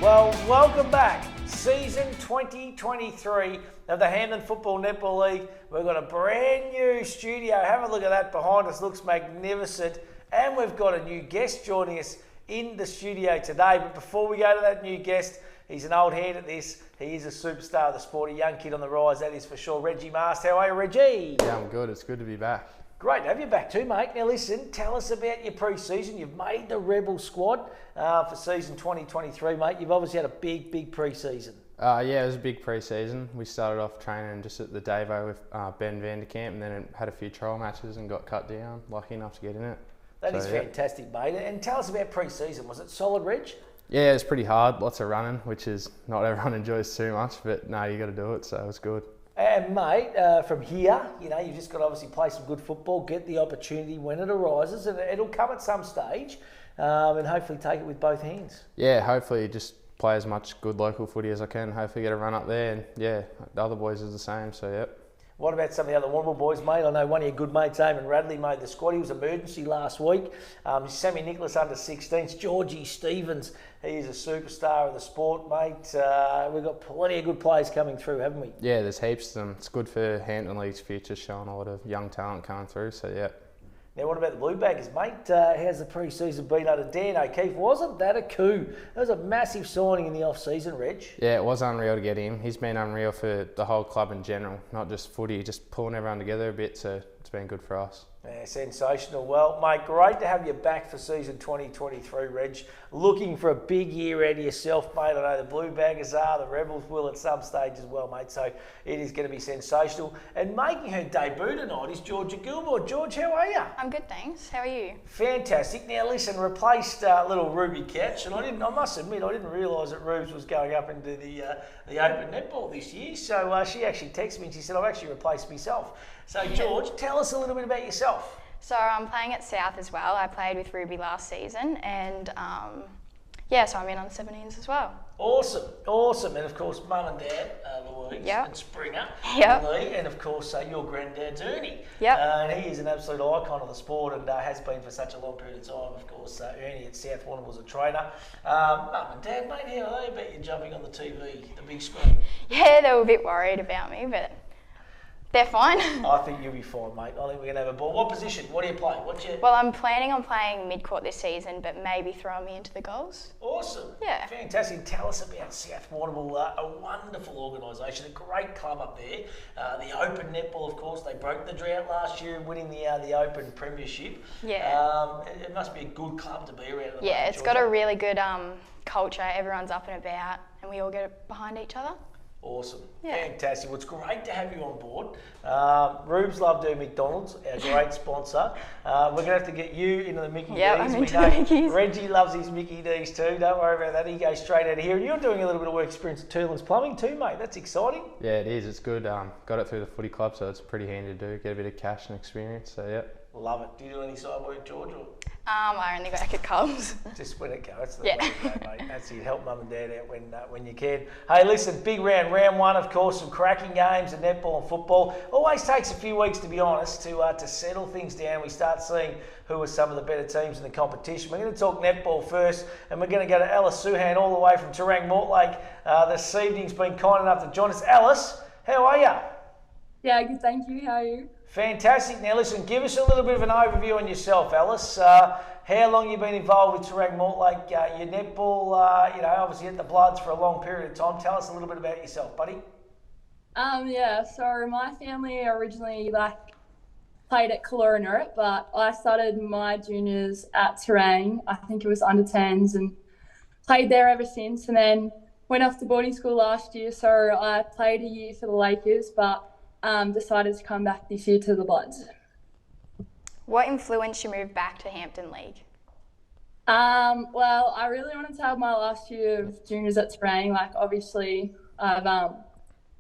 Well, welcome back. Season 2023 of the Hampton Football Netball League. We've got a brand new studio. Have a look at that behind us. Looks magnificent. And we've got a new guest joining us in the studio today. But before we go to that new guest, he's an old hand at this. He is a superstar of the sport, a young kid on the rise, that is for sure. Reggie Mast. How are you, Reggie? Yeah, I'm good. It's good to be back. Great to have you back too, mate. Now listen, tell us about your pre-season. You've made the Rebel squad for season 2023, mate. You've obviously had a big pre-season. Yeah, it was a big pre-season. We started off training just at the Davo with Ben Vanderkamp, and then had a few trial matches and got cut down. Lucky enough to get in it. That is fantastic, mate. And tell us about pre-season. Was it solid, Reg? Yeah, it was pretty hard. Lots of running, which is not everyone enjoys too much, but no, you got to do it, so it was good. And mate, from here, you know, you've just got to obviously play some good football, get the opportunity when it arises, and it'll come at some stage, and hopefully take it with both hands. Yeah, hopefully just play as much good local footy as I can, hopefully get a run up there, and yeah, the other boys are the same, so yep. What about some of the other Warrnambool boys, mate? I know one of your good mates, Eamon Radley, made the squad. He was emergency last week. Sammy Nicholas under 16s. Georgie Stevens, he is a superstar of the sport, mate. We've got plenty of good players coming through, haven't we? Yeah, there's heaps of them. It's good for Hampton League's future, showing a lot of young talent coming through, so yeah. Now, what about the Blue Baggers, mate? How's the pre-season been under Dan O'Keefe? Wasn't that a coup? That was a massive signing in the off-season, Reg. Yeah, it was unreal to get him. He's been unreal for the whole club in general, not just footy, just pulling everyone together a bit, so it's been good for us. Yeah, sensational. Well, mate, great to have you back for season 2023, Reg. Looking for a big year out of yourself, mate. I know the Blue Baggers are, the Rebels will at some stage as well, mate. So it is going to be sensational. And making her debut tonight is Georgia Gilmore. George, how are you? I'm good, thanks. How are you? Fantastic. Now, listen, replaced little Ruby Couch, and I must admit, I didn't realise that Rubes was going up into the Open Netball this year. So she actually texted me and she said, I've actually replaced myself. So, George, tell us a little bit about yourself. So I'm playing at South as well. I played with Ruby last season, and so I'm in on the 17s as well. Awesome. And of course, Mum and Dad, Louise and Springer, Lee, and of course your granddad's Ernie. And he is an absolute icon of the sport and has been for such a long period of time, of course. Ernie at South Warrnambool was a trainer. Mum and Dad, mate, how are they about you jumping on the TV, the big screen? Yeah, they were a bit worried about me, but they're fine. I think you'll be fine, mate. I think we're going to have a ball. What position? What do you play? Well, I'm planning on playing mid-court this season, but maybe throwing me into the goals. Awesome. Yeah. Fantastic. Tell us about South Warrnambool, a wonderful organisation, a great club up there. The Open Netball, of course, they broke the drought last year, winning the Open Premiership. Yeah. It must be a good club to be around. Yeah, it's got a really good culture. Everyone's up and about, and we all get behind each other. Awesome. Yeah. Fantastic. Well, it's great to have you on board. Rubes Love Do McDonald's, our great sponsor. We're going to have to get you into the Mickey D's. I'm into the Mickeys. Reggie loves his Mickey D's too. Don't worry about that. He goes straight out of here. And you're doing a little bit of work experience at Toolan's Plumbing too, mate. That's exciting. Yeah, it is. It's good. Got it through the footy club, so it's pretty handy to do. Get a bit of cash and experience, so yeah. Love it. Do you do any side work, George? Or? I only work at Coles. Just when it goes. That's the way to go, mate. That's it. Help mum and dad out when you can. Hey, listen, big round one, of course, some cracking games of netball and football. Always takes a few weeks, to be honest, to settle things down. We start seeing who are some of the better teams in the competition. We're going to talk netball first, and we're going to go to Alice Suhan all the way from Terang Mortlake. This evening's been kind enough to join us. Alice, how are you? Yeah, good, thank you. How are you? Fantastic. Now listen, give us a little bit of an overview on yourself, Alice. How long you've been involved with Terang Mortlake? Your netball, obviously at the Bloods for a long period of time. Tell us a little bit about yourself, buddy. So my family originally played at Caloronurut, but I started my juniors at Terang. I think it was under 10s and played there ever since, and then went off to boarding school last year. So I played a year for the Lakers, but decided to come back this year to the Bloods. What influenced you move back to Hampton League? Well, I really wanted to have my last year of juniors at Terang. Obviously, I've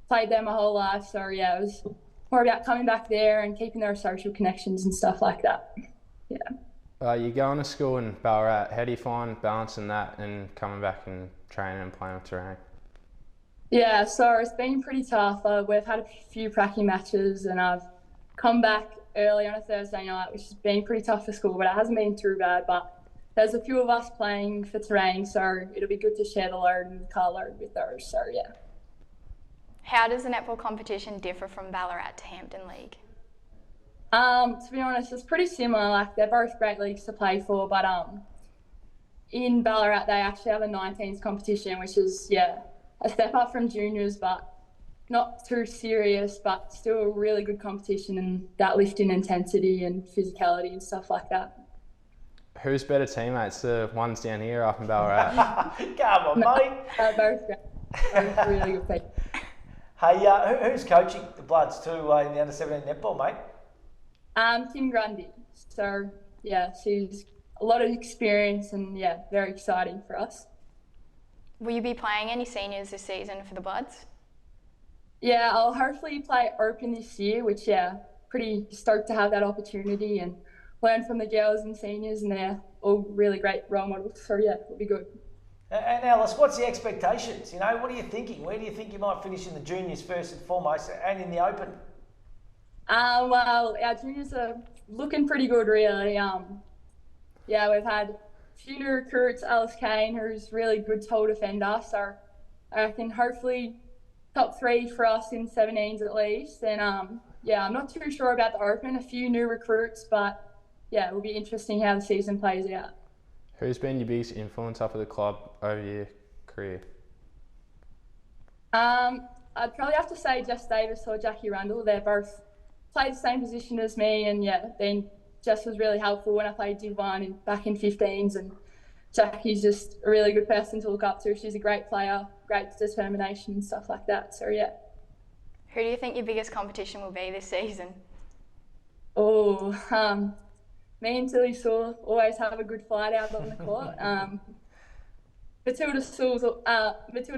played there my whole life, so yeah, it was more about coming back there and keeping their social connections and stuff like that. Yeah. You're going to school in Ballarat. How do you find balancing that and coming back and training and playing with Terang? Yeah, so it's been pretty tough. We've had a few pracky matches and I've come back early on a Thursday night, which has been pretty tough for school, but it hasn't been too bad. But there's a few of us playing for Terang, so it'll be good to share the load and car load with those. So yeah. How does the netball competition differ from Ballarat to Hampton League? To be honest, it's pretty similar. Like, they're both great leagues to play for, but in Ballarat they actually have a 19s competition, which is a step up from juniors, but not too serious, but still a really good competition, and that lift in intensity and physicality and stuff like that. Who's better teammates, the ones down here up in Ballarat? Come on, mate. Both great. Both really good people. Hey, who's coaching the Bloods too in the under-17 netball, mate? Tim Grundy. So, yeah, she's a lot of experience and, very exciting for us. Will you be playing any seniors this season for the Bloods? Yeah, I'll hopefully play Open this year, which, pretty stoked to have that opportunity and learn from the girls and seniors, and they're all really great role models. So, it'll be good. And Alice, what's the expectations? You know, what are you thinking? Where do you think you might finish in the juniors first and foremost, and in the Open? Well, our juniors are looking pretty good, really. We've had a few new recruits, Alice Kane, who's really good tall defender. So I reckon hopefully top 3 for us in 17s at least. And I'm not too sure about the Open. A few new recruits, but it will be interesting how the season plays out. Who's been your biggest influence up at the club over your career? I'd probably have to say Jess Davis or Jackie Rundle. They're both played the same position as me, and Jess was really helpful when I played Div 1 and back in 15s, and Jackie's just a really good person to look up to. She's a great player, great determination and stuff like that. So Who do you think your biggest competition will be this season? Me and Tilly Saw always have a good fight out on the court. Matilda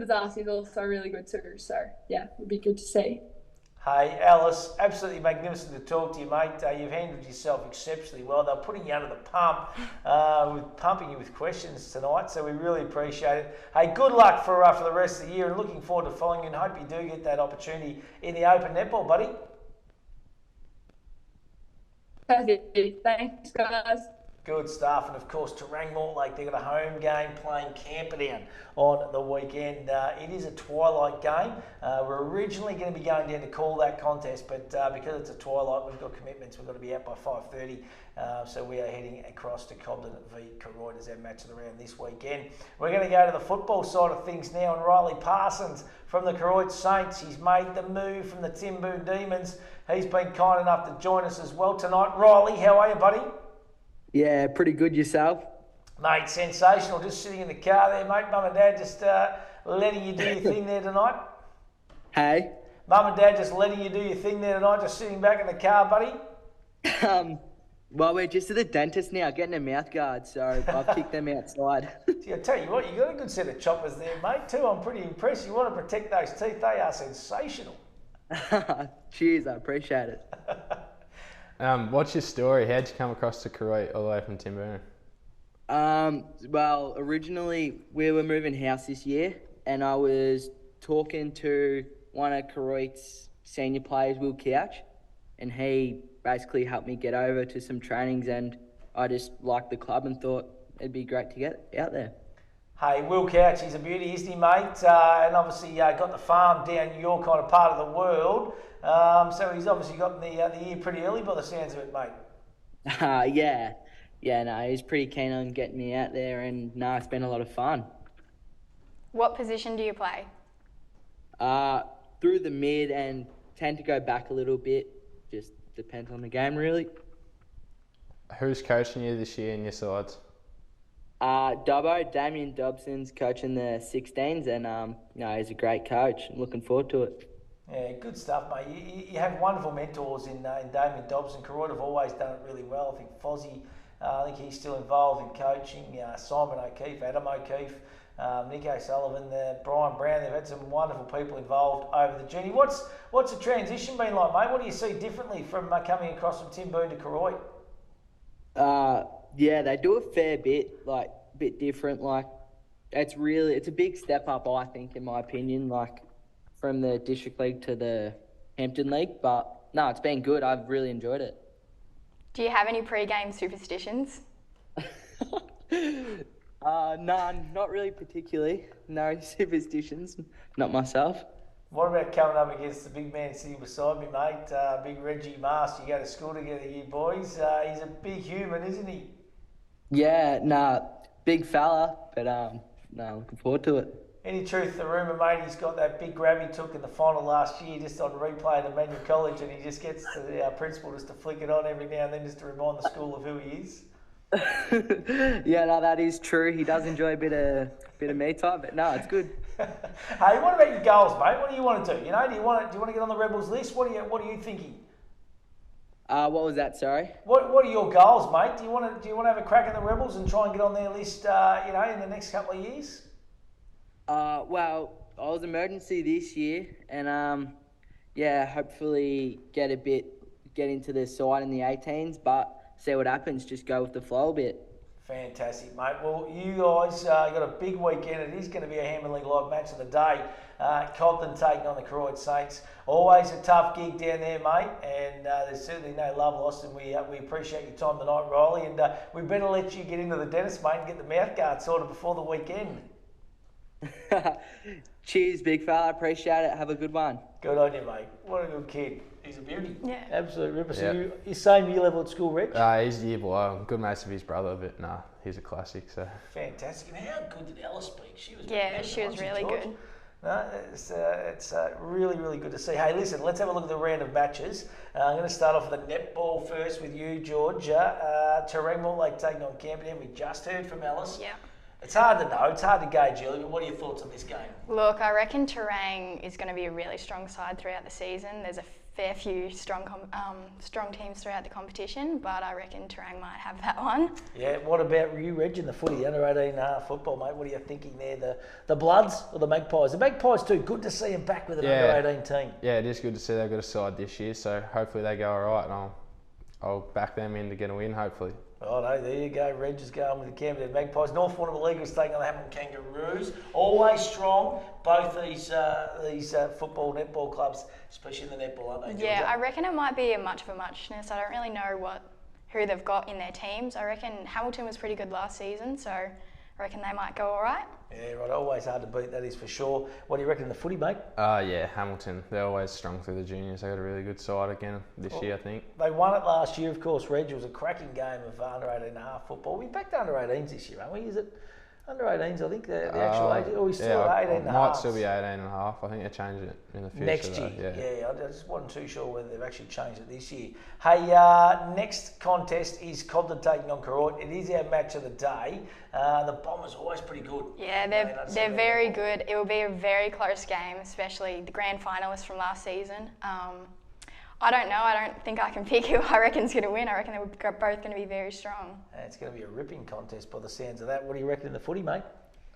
Darcy is also really good too, so it would be good to see. Hey, Alice, absolutely magnificent to talk to you, mate. You've handled yourself exceptionally well. They're putting you under the pump, with pumping you with questions tonight, so we really appreciate it. Hey, good luck for the rest of the year, and looking forward to following you, and hope you do get that opportunity in the Open netball, buddy. Perfect. Thanks, guys. Good stuff. And of course, Terang Mortlake, they've got a home game playing Camperdown on the weekend. It is a twilight game. We're originally going to be going down to call that contest, but because it's a twilight, we've got commitments. We've got to be out by 5:30. So we are heading across to Cobden v Koroit as our match of the round this weekend. We're going to go to the football side of things now, and Riley Parsons from the Koroit Saints, he's made the move from the Timboon Demons. He's been kind enough to join us as well tonight. Riley, how are you, buddy? Yeah, pretty good. Yourself? Mate, sensational. Just sitting in the car there, mate. Mum and Dad just letting you do your thing there tonight. Hey? Mum and Dad just letting you do your thing there tonight, just sitting back in the car, buddy? Well, we're just at the dentist now, getting a mouth guard, so I've kicked them outside. See, I tell you what, you got a good set of choppers there, mate, too. I'm pretty impressed. You want to protect those teeth. They are sensational. Cheers, I appreciate it. What's your story? How'd you come across to Koroit all the way from Timboon? Well, originally we were moving house this year, and I was talking to one of Koroit's senior players, Will Couch, and he basically helped me get over to some trainings, and I just liked the club and thought it'd be great to get out there. Hey, Will Couch, he's a beauty, isn't he, mate? And obviously got the farm down your kind of part of the world. So he's obviously got the year pretty early by the sounds of it, mate. No, he's pretty keen on getting me out there, and it's been a lot of fun. What position do you play? Through the mid, and tend to go back a little bit. Just depends on the game, really. Who's coaching you this year in your sides? Damien Dobson's coaching the 16s, and he's a great coach. I'm looking forward to it. Yeah, good stuff, mate. You have wonderful mentors in Damien Dobson. Koroit have always done it really well. I think Fozzie, I think he's still involved in coaching. Simon O'Keefe, Adam O'Keefe, Nick O'Sullivan, Brian Brown. They've had some wonderful people involved over the journey. What's the transition been like, mate? What do you see differently from coming across from Timboon to Koroit? Yeah, they do a fair bit, a bit different. It's a big step up, I think, in my opinion, from the District League to the Hampton League. But no, it's been good. I've really enjoyed it. Do you have any pre-game superstitions? None, not really particularly. No superstitions, not myself. What about coming up against the big man sitting beside me, mate? Big Reggie Mast. You go to school together, you boys. He's a big human, isn't he? Yeah, nah, big fella, but looking forward to it. Any truth to the rumour, mate? He's got that big grab he took in the final last year, just on replay at Emmanuel College, and he just gets the principal just to flick it on every now and then, just to remind the school of who he is. Yeah, no, that is true. He does enjoy a bit of me time, but no, it's good. Hey, what about your goals, mate? What do you want to do? You know, do you want to get on the Rebels list? What are you thinking? What was that? Sorry. What are your goals, mate? Do you want to have a crack at the Rebels and try and get on their list? In the next couple of years. Well, I was emergency this year, and hopefully get into the side in the 18s, but see what happens. Just go with the flow a bit. Fantastic, mate. Well, you guys got a big weekend. It is going to be a Hammer League Live match of the day. Cobden taking on the Koroit Saints. Always a tough gig down there, mate, and there's certainly no love lost, and we appreciate your time tonight, Riley, and we better let you get into the dentist, mate, and get the mouth guard sorted before the weekend. Cheers, big fella. Appreciate it. Have a good one. Good on you, mate. What a good kid. He's a beauty. Yeah. Absolute ripper. So Yeah. you same year level at school, Reg? He's a year below. I'm good mates with his brother, but he's a classic. So Fantastic. And how good did Ella speak? She was She was really good. No, it's really, really good to see. Hey, listen, let's have a look at the round of matches. I'm going to start off with the netball first with you, Georgia. Terang Mortlake taking on Camperdown. We just heard from Alice. Yeah. It's hard to know. It's hard to gauge, Ellie, but what are your thoughts on this game? Look, I reckon Terang is going to be a really strong side throughout the season. There's a fair few strong teams throughout the competition, but I reckon Terang might have that one. Yeah, what about you, Reg, in the footy, under 18 football, mate? What are you thinking there? The Bloods or the Magpies? The Magpies too, good to see them back with an under 18 team. Yeah, it is good to see they've got a side this year, so hopefully they go all right, and I'll back them in to get a win, hopefully. Oh no, there you go. Reg is going with the Camperdown Magpies. North Warrnambool Eagles taking on the Hamilton Kangaroos. Always strong, both these football, netball clubs, especially in the netball, aren't they, Georgia? Yeah, I reckon it might be much of a muchness. I don't really know who they've got in their teams. I reckon Hamilton was pretty good last season, so I reckon they might go all right. Yeah, right. Always hard to beat, that is for sure. What do you reckon in the footy, mate? Yeah, Hamilton. They're always strong through the juniors. They got a really good side again this year, I think. They won it last year, of course, Reg. It was a cracking game of under 18.5 football. We're back to under 18s this year, aren't we? Is it under 18s, I think, the actual age? Or are we still at 18.5? It might still be 18.5. I think they changed it in the future. Next though. year, yeah. I just wasn't too sure whether they've actually changed it this year. Hey, next contest is Cobden taking on Koroit. It is our match of the day. The Bombers are always pretty good. Yeah, they're very good. It will be a very close game, especially the grand finalists from last season. I don't know. I don't think I can pick who I reckon's going to win. I reckon they're both going to be very strong. It's going to be a ripping contest by the sounds of that. What do you reckon in the footy, mate?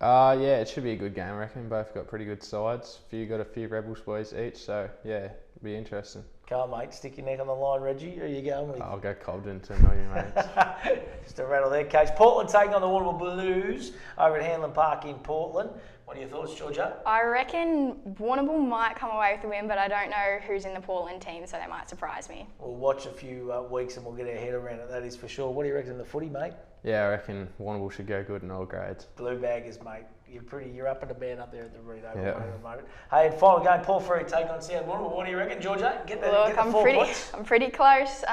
Yeah, it should be a good game, I reckon. Both got pretty good sides. Got a few Rebels boys each, so yeah, it'll be interesting. Come on, mate. Stick your neck on the line, Reggie. Who are you going with? I'll go Cobden to know you, mate. Just to rattle their cage. Portland taking on the Warrnambool Blues over at Hanlon Park in Portland. What are your thoughts, Georgia? I reckon Warrnambool might come away with the win, but I don't know who's in the Portland team, so they might surprise me. We'll watch a few weeks and we'll get our head around it, that is for sure. What do you reckon in the footy, mate? Yeah, I reckon Warrnambool should go good in all grades. Blue baggers, mate. You're up and about up there at the Rito at the moment. Hey, and final game, Paul Ferry taking on South Warrnambool. What do you reckon, Georgia? I'm pretty close.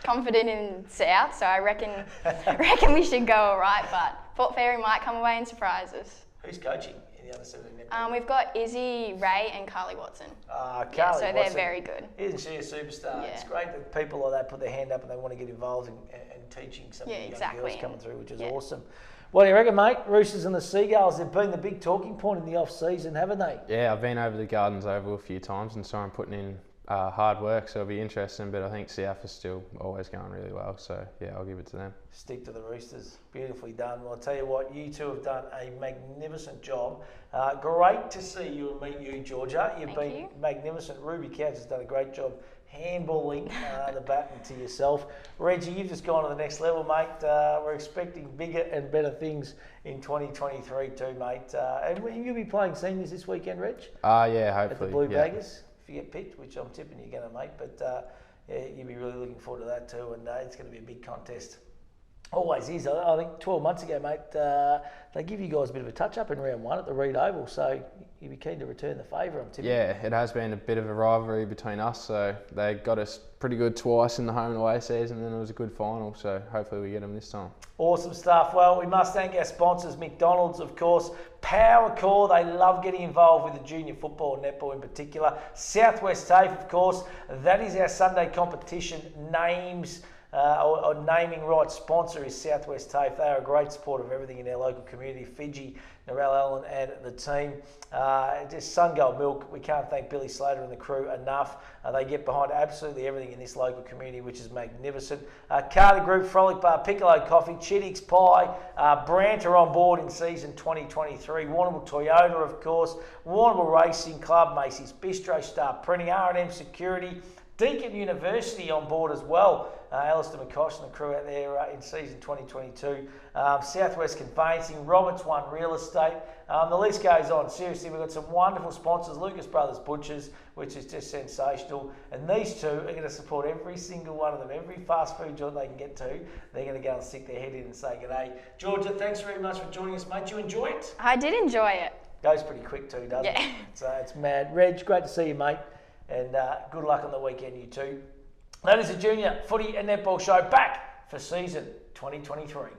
Confident in South, so I reckon we should go all right. But Port Fairy might come away and surprise us. Who's coaching in the other 17 netball? We've got Izzy, Ray, and Carly Watson. Carly so they're very good. Isn't she a superstar? Yeah. It's great that people like that put their hand up and they want to get involved in teaching some of the young girls coming through, which is awesome. What do you reckon, mate? Roosters and the Seagulls, they've been the big talking point in the off-season, haven't they? Yeah, I've been over the Gardens Oval a few times and so I'm putting in hard work, so it'll be interesting, but I think South is still always going really well, so yeah, I'll give it to them. Stick to the Roosters. Beautifully done. Well, I'll tell you what, you two have done a magnificent job. Great to see you and meet you, Georgia. You've been magnificent. Ruby Couch has done a great job handballing the baton to yourself. Reggie, you've just gone to the next level, mate. We're expecting bigger and better things in 2023 too, mate. And you'll be playing seniors this weekend, Reg? Yeah, hopefully. At the Blue Baggers, if you get picked, which I'm tipping you're going to, mate. But yeah, you'll be really looking forward to that too, and it's going to be a big contest. Always is. I think 12 months ago, mate, they give you guys a bit of a touch-up in round 1 at the Reed Oval, so you'd be keen to return the favour, I'm tipping. Yeah, it has been a bit of a rivalry between us, so they got us pretty good twice in the home and away season, and then it was a good final, so hopefully we get them this time. Awesome stuff. Well, we must thank our sponsors, McDonald's, of course, Power Core, they love getting involved with the junior football and netball in particular. Southwest TAFE, of course, that is our Sunday competition names. Or naming rights sponsor is Southwest TAFE. They are a great supporter of everything in our local community. Fiji, Narelle Allen and the team. Just SunGold Milk. We can't thank Billy Slater and the crew enough. They get behind absolutely everything in this local community, which is magnificent. Carter Group, Frolic Bar, Piccolo Coffee, Chittix Pie, Brandt are on board in season 2023. Warrnambool Toyota, of course. Warrnambool Racing Club, Macy's Bistro, Star Printing, R&M Security, Deakin University on board as well. Alistair McCosh and the crew out there in season 2022. Southwest Conveyancing, Roberts One Real Estate. The list goes on. Seriously, we've got some wonderful sponsors. Lucas Brothers Butchers, which is just sensational. And these two are going to support every single one of them. Every fast food joint they can get to, they're going to go and stick their head in and say g'day. Georgia, thanks very much for joining us, mate. Did you enjoy it? I did enjoy it. Goes pretty quick too, doesn't it? So it's mad. Reg, great to see you, mate. And good luck on the weekend, you two. That is the Junior Footy and Netball Show back for season 2023.